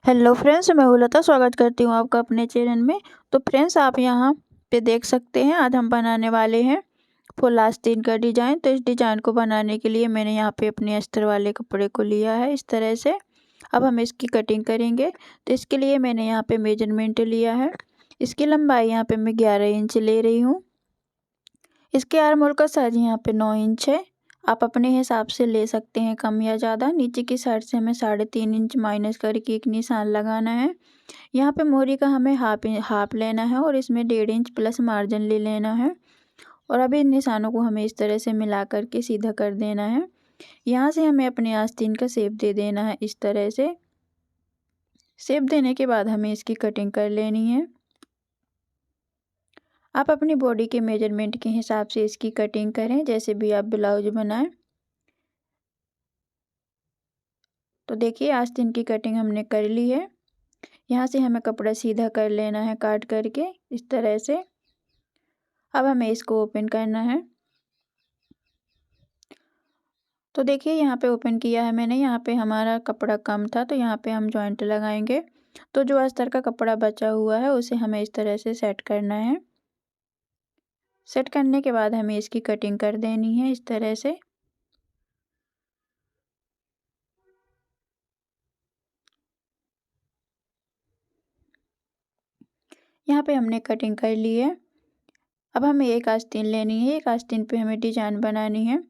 Hello friends, मैं हूँ लता। स्वागत करती हूँ आपका अपने चैनल में। तो फ्रेंड्स, आप यहाँ पे देख सकते हैं, आज हम बनाने वाले हैं फुल आस्तीन का डिज़ाइन। तो इस डिज़ाइन को बनाने के लिए मैंने यहाँ पे अपने अस्तर वाले कपड़े को लिया है इस तरह से। अब हम इसकी कटिंग करेंगे। तो इसके लिए मैंने यहाँ पे मेजरमेंट लिया है। इसकी लंबाई यहाँ पे मैं 11 इंच ले रही हूँ। इसके आर्म होल का साइज यहाँ पे 9 इंच है। आप अपने हिसाब से ले सकते हैं, कम या ज़्यादा। नीचे की साइड से हमें 3.5 इंच माइनस करके एक निशान लगाना है। यहाँ पे मोहरी का हमें हाफ लेना है और इसमें 1.5 इंच प्लस मार्जिन ले लेना है। और अभी इन निशानों को हमें इस तरह से मिला करके सीधा कर देना है। यहाँ से हमें अपने आस्तीन का शेप दे देना है इस तरह से। शेप देने के बाद हमें इसकी कटिंग कर लेनी है। आप अपनी बॉडी के मेजरमेंट के हिसाब से इसकी कटिंग करें, जैसे भी आप ब्लाउज बनाएं। तो देखिए, आस्तीन की कटिंग हमने कर ली है। यहाँ से हमें कपड़ा सीधा कर लेना है काट करके इस तरह से। अब हमें इसको ओपन करना है। तो देखिए, यहाँ पे ओपन किया है मैंने। यहाँ पे हमारा कपड़ा कम था तो यहाँ पे हम जॉइंट लगाएंगे। तो जो अस्तर का कपड़ा बचा हुआ है उसे हमें इस तरह से सेट करना है। सेट करने के बाद हमें इसकी कटिंग कर देनी है इस तरह से। यहाँ पे हमने कटिंग कर ली है। अब हमें एक आस्तीन लेनी है। एक आस्तीन पे हमें डिजाइन बनानी है।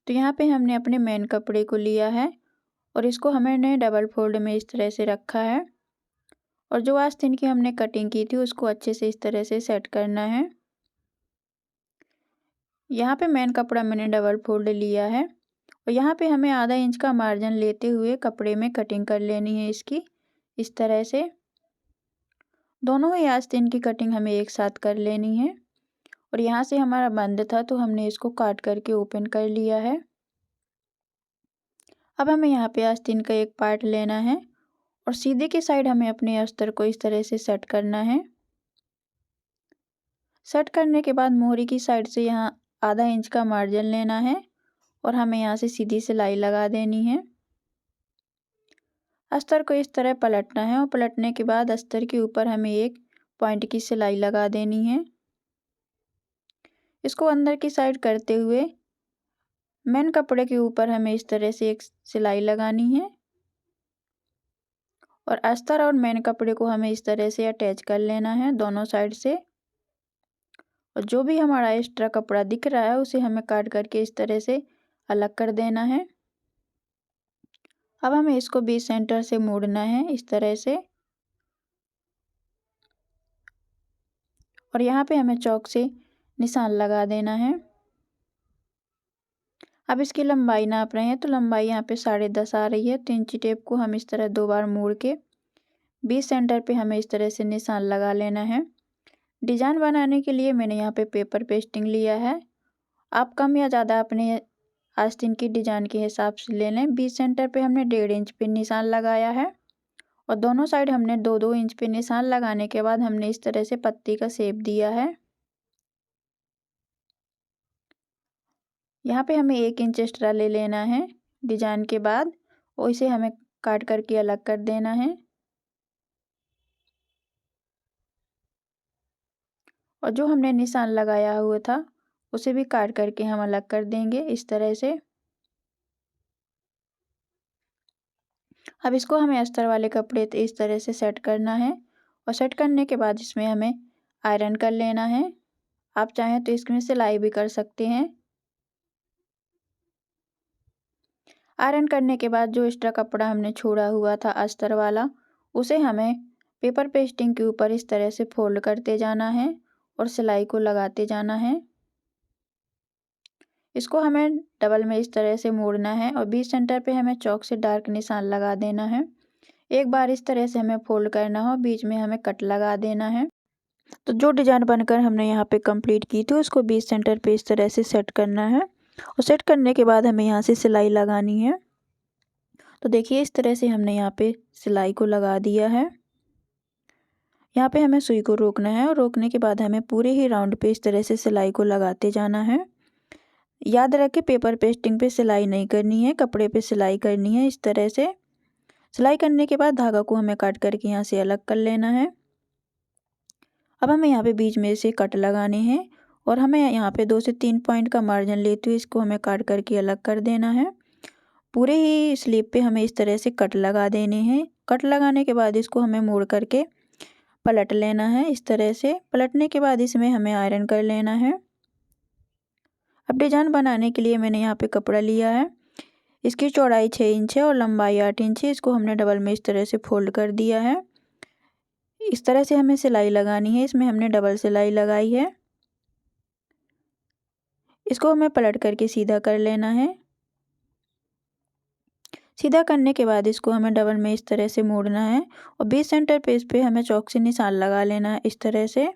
तो यहाँ पे हमने अपने मेन कपड़े को लिया है और इसको हमने डबल फोल्ड में इस तरह से रखा है। और जो आस्तीन की हमने कटिंग की थी उसको अच्छे से इस तरह से सेट करना है। यहाँ पे मेन कपड़ा मैंने डबल फोल्ड लिया है और यहाँ पे हमें आधा इंच का मार्जिन लेते हुए कपड़े में कटिंग कर लेनी है इसकी इस तरह से। दोनों ही आस्तीन की कटिंग हमें एक साथ कर लेनी है। और यहाँ से हमारा बंद था तो हमने इसको काट करके ओपन कर लिया है। अब हमें यहाँ पे आस्तीन का एक पार्ट लेना है और सीधे की साइड हमें अपने अस्तर को इस तरह से सेट करना है। सेट करने के बाद मोहरी की साइड से यहाँ आधा इंच का मार्जिन लेना है और हमें यहाँ से सीधी सिलाई लगा देनी है। अस्तर को इस तरह पलटना है और पलटने के बाद अस्तर के ऊपर हमें एक पॉइंट की सिलाई लगा देनी है। इसको अंदर की साइड करते हुए मेन कपड़े के ऊपर हमें इस तरह से एक सिलाई लगानी है और अस्तर और मेन कपड़े को हमें इस तरह से अटैच कर लेना है दोनों साइड से। और जो भी हमारा एक्स्ट्रा कपड़ा दिख रहा है उसे हमें काट करके इस तरह से अलग कर देना है। अब हमें इसको बीच सेंटर से मोड़ना है इस तरह से और यहाँ पे हमें चौक से निशान लगा देना है। अब इसकी लंबाई नाप रहे हैं तो लंबाई यहाँ पे 10.5 आ रही है। तो इंची टेप को हम इस तरह 2 बार मोड़ के बीच सेंटर पे हमें इस तरह से निशान लगा लेना है। डिजाइन बनाने के लिए मैंने यहाँ पे पेपर पेस्टिंग लिया है। आप कम या ज़्यादा अपने आस्तीन की डिजाइन के हिसाब से ले लें। बीच सेंटर पे हमने 1.5 इंच पे निशान लगाया है और दोनों साइड हमने 2-2 इंच पे निशान लगाने के बाद हमने इस तरह से पत्ती का शेप दिया है। यहाँ पे हमें 1 इंच एक्स्ट्रा ले लेना है डिजाइन के बाद और इसे हमें काट करके अलग कर देना है। और जो हमने निशान लगाया हुआ था उसे भी काट करके हम अलग कर देंगे इस तरह से। अब इसको हमें अस्तर वाले कपड़े इस तरह से सेट करना है और सेट करने के बाद इसमें हमें आयरन कर लेना है। आप चाहें तो इसमें सिलाई भी कर सकते हैं। आयरन करने के बाद जो एक्स्ट्रा कपड़ा हमने छोड़ा हुआ था अस्तर वाला उसे हमें पेपर पेस्टिंग के ऊपर इस तरह से फोल्ड करते जाना है और सिलाई को लगाते जाना है। इसको हमें डबल में इस तरह से मोड़ना है और बीच सेंटर पे हमें चौक से डार्क निशान लगा देना है। एक बार इस तरह से हमें फोल्ड करना हो, बीच में हमें कट लगा देना है। तो जो डिजाइन बनकर हमने यहाँ पे कंप्लीट की थी उसको बीच सेंटर पे इस तरह से सेट करना है और सेट करने के बाद हमें यहाँ से सिलाई लगानी है। तो देखिए, इस तरह से हमने यहाँ पे सिलाई को लगा दिया है। यहाँ पे हमें सुई को रोकना है और रोकने के बाद हमें पूरे ही राउंड पे इस तरह से सिलाई को लगाते जाना है। याद रखें, पेपर पेस्टिंग पे सिलाई नहीं करनी है, कपड़े पे सिलाई करनी है इस तरह से। सिलाई करने के बाद धागा को हमें काट करके यहाँ से अलग कर लेना है। अब हमें यहाँ पे बीच में से कट लगाने हैं और हमें यहाँ पे 2 से 3 पॉइंट का मार्जिन लेते हुए इसको हमें काट करके अलग कर देना है। पूरे ही स्लीव पे हमें इस तरह से कट लगा देने हैं। कट लगाने के बाद इसको हमें मोड़ करके पलट लेना है। इस तरह से पलटने के बाद इसमें हमें आयरन कर लेना है। अब डिजाइन बनाने के लिए मैंने यहाँ पे कपड़ा लिया है। इसकी चौड़ाई 6 इंच है और लंबाई 8 इंच है। इसको हमने डबल में इस तरह से फोल्ड कर दिया है। इस तरह से हमें सिलाई लगानी है। इसमें हमने डबल सिलाई लगाई है। इसको हमें पलट करके सीधा कर लेना है। सीधा करने के बाद इसको हमें डबल में इस तरह से मोड़ना है और 20 सेंटर पे इस पे हमें चौक से निशान लगा लेना है इस तरह से।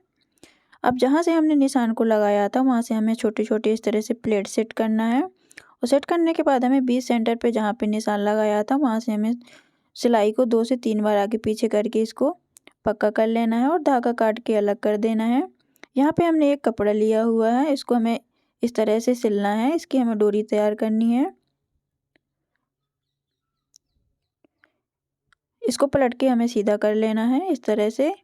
अब जहाँ से हमने निशान को लगाया था वहाँ से हमें छोटे छोटे इस तरह से प्लेट सेट करना है और सेट करने के बाद हमें 20 सेंटर पे जहाँ पे निशान लगाया था वहाँ से हमें सिलाई को 2 से 3 बार आगे पीछे करके इसको पक्का कर लेना है और धागा काट के अलग कर देना है। यहाँ पे हमने एक कपड़ा लिया हुआ है, इसको हमें इस तरह से सिलना है। इसकी हमें डोरी तैयार करनी है। इसको पलट के हमें सीधा कर लेना है इस तरह से।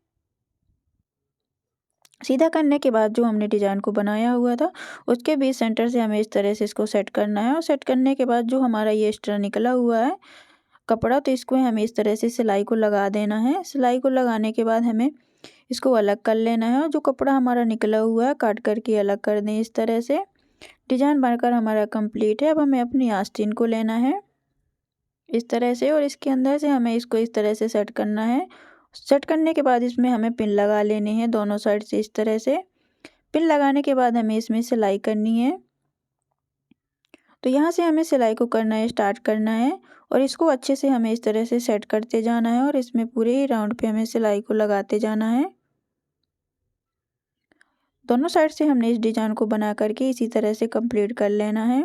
सीधा करने के बाद जो हमने डिजाइन को बनाया हुआ था उसके बीच सेंटर से हमें इस तरह से इसको सेट करना है और सेट करने के बाद जो हमारा ये एक्स्ट्रा निकला हुआ है कपड़ा, तो इसको हमें इस तरह से सिलाई को लगा देना है। सिलाई को लगाने के बाद हमें इसको अलग कर लेना है और जो कपड़ा हमारा निकला हुआ है काट करके अलग कर दें इस तरह से। डिजाइन बनकर हमारा कंप्लीट है। अब हमें अपनी आस्तीन को लेना है इस तरह से और इसके अंदर से हमें इसको इस तरह से सेट करना है। सेट करने के बाद इसमें हमें पिन लगा लेने हैं दोनों साइड से इस तरह से। पिन लगाने के बाद हमें इसमें सिलाई करनी है। तो यहाँ से हमें सिलाई को करना है, स्टार्ट करना है और इसको अच्छे से हमें इस तरह से सेट करते जाना है और इसमें पूरे ही राउंड पे हमें सिलाई को लगाते जाना है। दोनों साइड से हमने इस डिजाइन को बना करके इसी तरह से कंप्लीट कर लेना है।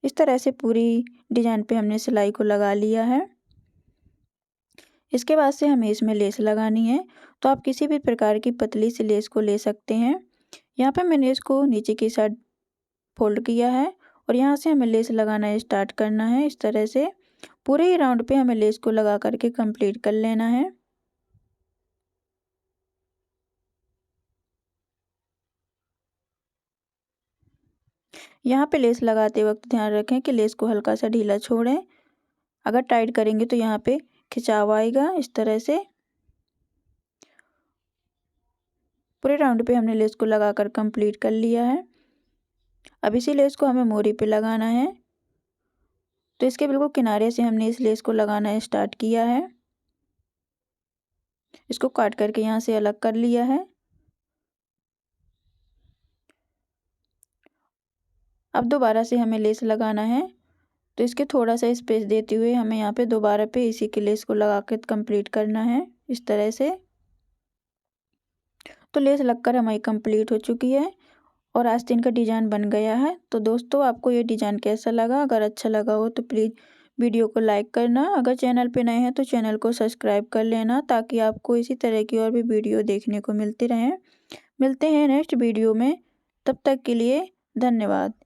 इस तरह से पूरी डिजाइन पे हमने सिलाई को लगा लिया है। इसके बाद से हमें इसमें लेस लगानी है, तो आप किसी भी प्रकार की पतली सी लेस को ले सकते हैं। यहाँ पे मैंने इसको नीचे की साइड फोल्ड किया है और यहाँ से हमें लेस लगाना स्टार्ट करना है। इस तरह से पूरे ही राउंड पे हमें लेस को लगा करके कंप्लीट कर लेना है। यहाँ पे लेस लगाते वक्त ध्यान रखें कि लेस को हल्का सा ढीला छोड़ें। अगर टाइट करेंगे तो यहाँ पे खिंचाव आएगा। इस तरह से पूरे राउंड पे हमने लेस को लगाकर कंप्लीट कर लिया है। अब इसी लेस को हमें मोरी पे लगाना है, तो इसके बिल्कुल किनारे से हमने इस लेस को लगाना स्टार्ट किया है। इसको काट करके यहाँ से अलग कर लिया है। अब दोबारा से हमें लेस लगाना है, तो इसके थोड़ा सा स्पेस देते हुए हमें यहाँ पे दोबारा पे इसी के लेस को लगा कर कंप्लीट करना है इस तरह से। तो लेस लगकर हमारी कंप्लीट हो चुकी है और आस्तीन का डिजाइन बन गया है। तो दोस्तों आपको ये डिजाइन कैसा लगा? अगर अच्छा लगा हो तो प्लीज़ वीडियो को लाइक करना। अगर चैनल पे नए हैं तो चैनल को सब्सक्राइब कर लेना ताकि आपको इसी तरह की और भी वीडियो देखने को मिलती रहें। मिलते हैं नेक्स्ट वीडियो में, तब तक के लिए धन्यवाद।